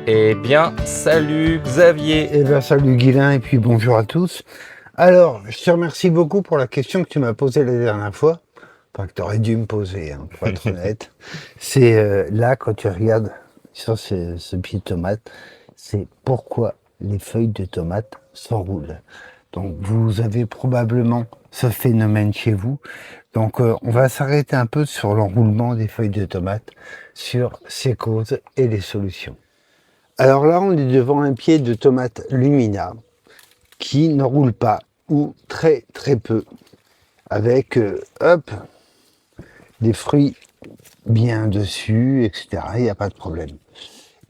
Eh bien, salut Xavier. Eh bien, salut Guilain et puis bonjour à tous. Alors, je te remercie beaucoup pour la question que tu m'as posée la dernière fois. Enfin, que tu aurais dû me poser, hein, pour être honnête. C'est là, quand tu regardes sur ce pied de tomate, c'est pourquoi les feuilles de tomate s'enroulent. Donc, vous avez probablement ce phénomène chez vous. Donc, on va s'arrêter un peu sur l'enroulement des feuilles de tomate, sur ses causes et les solutions. Alors là, on est devant un pied de tomate Lumina qui ne roule pas ou très très peu, avec des fruits bien dessus, etc. Il n'y a pas de problème.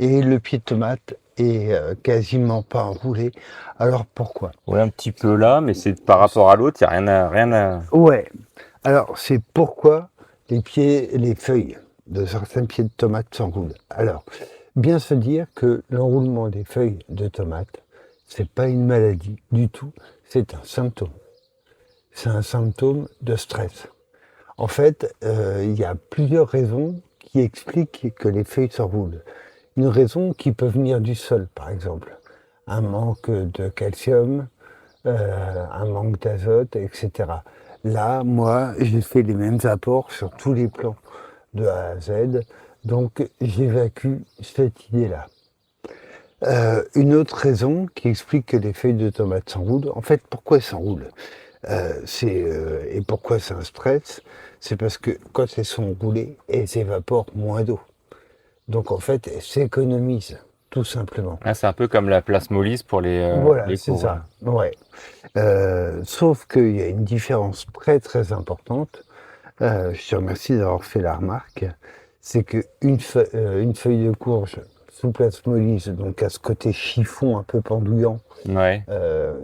Et le pied de tomate est quasiment pas enroulé. Alors pourquoi? Oui, un petit peu là, mais c'est par rapport à l'autre, il n'y a rien à... Ouais. Alors c'est pourquoi les feuilles de certains pieds de tomate s'enroulent. Alors, bien se dire que l'enroulement des feuilles de tomate, c'est pas une maladie du tout, c'est un symptôme. C'est un symptôme de stress. En fait, il y a plusieurs raisons qui expliquent que les feuilles s'enroulent. Une raison qui peut venir du sol, par exemple. Un manque de calcium, un manque d'azote, etc. Là, moi, j'ai fait les mêmes apports sur tous les plans de A à Z, donc j'évacue cette idée-là. Une autre raison qui explique que les feuilles de tomates s'enroulent, en fait, pourquoi elles s'enroulent? Et pourquoi c'est un stress? C'est parce que quand elles sont roulées, elles évaporent moins d'eau. Donc en fait, elles s'économisent, tout simplement. Ah, c'est un peu comme la plasmolyse pour Voilà, les c'est cours. ça. Ouais. Sauf qu'il y a une différence très très importante. Je te remercie d'avoir fait la remarque. C'est qu'une une feuille de courge sous plasmolyse, donc à ce côté chiffon un peu pendouillant, Ouais.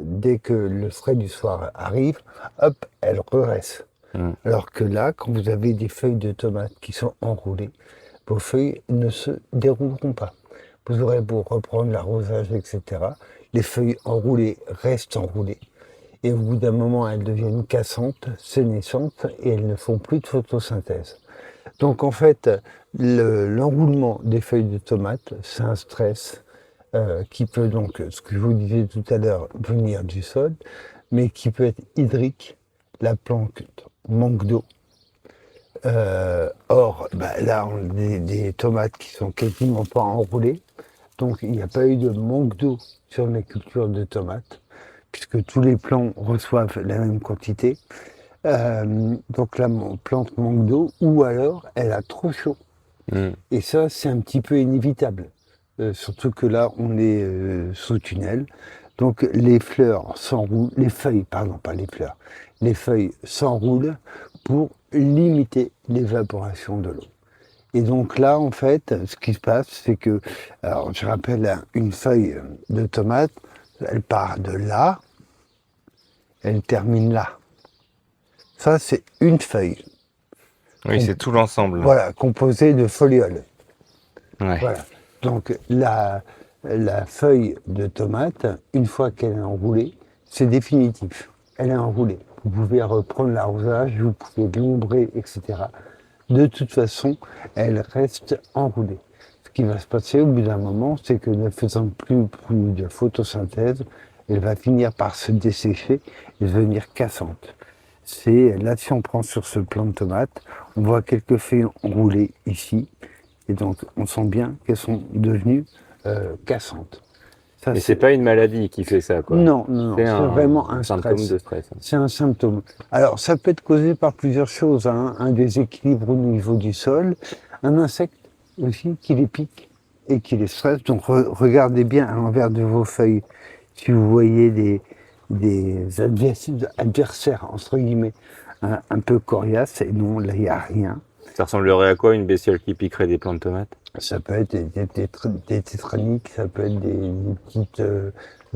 dès que le frais du soir arrive, hop, elle redresse. Mm. Alors que là, quand vous avez des feuilles de tomates qui sont enroulées, vos feuilles ne se dérouleront pas. Vous aurez beau reprendre l'arrosage, etc. Les feuilles enroulées restent enroulées. Et au bout d'un moment, elles deviennent cassantes, sénescentes, et elles ne font plus de photosynthèse. Donc en fait, l'enroulement des feuilles de tomates, c'est un stress qui peut donc, ce que je vous disais tout à l'heure, venir du sol, mais qui peut être hydrique. La plante manque d'eau. Or, là, on a des tomates qui sont quasiment pas enroulées, donc il n'y a pas eu de manque d'eau sur mes cultures de tomates, puisque tous les plants reçoivent la même quantité. Donc la plante manque d'eau, ou alors elle a trop chaud. Mm. Et ça, c'est un petit peu inévitable. Surtout que là, on est sous tunnel. Donc les fleurs s'enroulent, les feuilles, pardon, pas les fleurs, les feuilles s'enroulent pour limiter l'évaporation de l'eau. Et donc là, en fait, ce qui se passe, c'est que, alors je rappelle, une feuille de tomate, elle part de là, elle termine là. Ça, c'est une feuille. Oui, c'est tout l'ensemble. Voilà, composée de folioles. Ouais. Voilà. Donc la feuille de tomate, une fois qu'elle est enroulée, c'est définitif. Elle est enroulée. Vous pouvez reprendre l'arrosage, vous pouvez l'ombrer, etc. De toute façon, elle reste enroulée. Ce qui va se passer au bout d'un moment, c'est que ne faisant plus de photosynthèse, elle va finir par se dessécher et devenir cassante. C'est là, si on prend sur ce plant de tomate, on voit quelques feuilles enroulées ici, et donc on sent bien qu'elles sont devenues cassantes. Ça, Mais c'est pas une maladie qui fait ça, quoi. Non, non, non, c'est vraiment un symptôme stress. de stress. C'est un symptôme. Alors, ça peut être causé par plusieurs choses, hein. Un déséquilibre au niveau du sol, un insecte aussi qui les pique et qui les stresse. Donc, regardez bien à l'envers de vos feuilles si vous voyez des adversaires, entre guillemets, un peu coriaces. Et non, là, il n'y a rien. Ça ressemblerait à quoi une bestiole qui piquerait des plants de tomates? Ça peut être des tétraniques, ça peut être des petites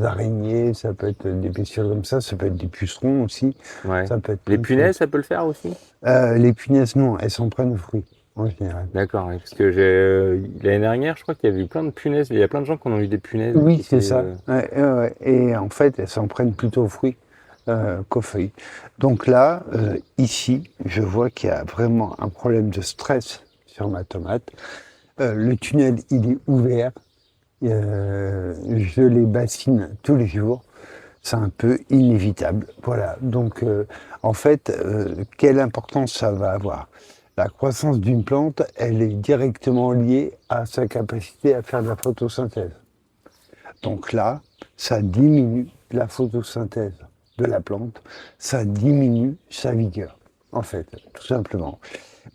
araignées, ça peut être des bestioles comme ça peut être des pucerons aussi. Ouais. Ça peut être Les plein de punaises, choses. ça peut le faire aussi? Les punaises, non, elles s'en prennent aux fruits, en général. D'accord, oui, parce que l'année dernière, je crois qu'il y avait eu plein de punaises. Il y a plein de gens qui en ont eu des punaises. Oui, qui c'est étaient, ça. Ouais, ouais, ouais. Et en fait, elles s'en prennent plutôt aux fruits qu'aux feuilles. Donc là, ici, je vois qu'il y a vraiment un problème de stress sur ma tomate. Le tunnel, il est ouvert. je les bassine tous les jours. C'est un peu inévitable. Voilà. Donc, en fait, quelle importance ça va avoir? La croissance d'une plante, elle est directement liée à sa capacité à faire de la photosynthèse. Donc là, ça diminue la photosynthèse de la plante, ça diminue sa vigueur, en fait, tout simplement.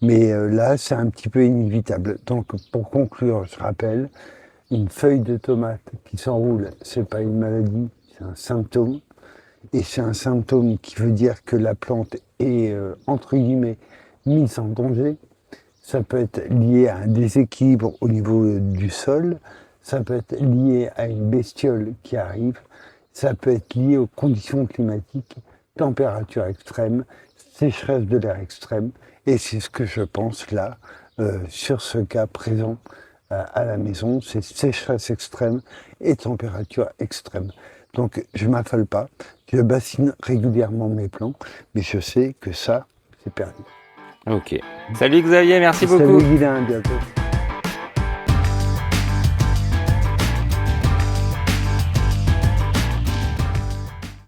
Mais là, c'est un petit peu inévitable. Donc, pour conclure, je rappelle, une feuille de tomate qui s'enroule, c'est pas une maladie, c'est un symptôme. Et c'est un symptôme qui veut dire que la plante est, entre guillemets, mise en danger. Ça peut être lié à un déséquilibre au niveau du sol, ça peut être lié à une bestiole qui arrive, ça peut être lié aux conditions climatiques, température extrême, sécheresse de l'air extrême, et c'est ce que je pense là, sur ce cas présent à la maison, c'est sécheresse extrême et température extrême. Donc je ne m'affole pas, je bassine régulièrement mes plants, mais je sais que ça, c'est perdu. Ok. Salut Xavier, merci Salut beaucoup. Guilain, à bientôt.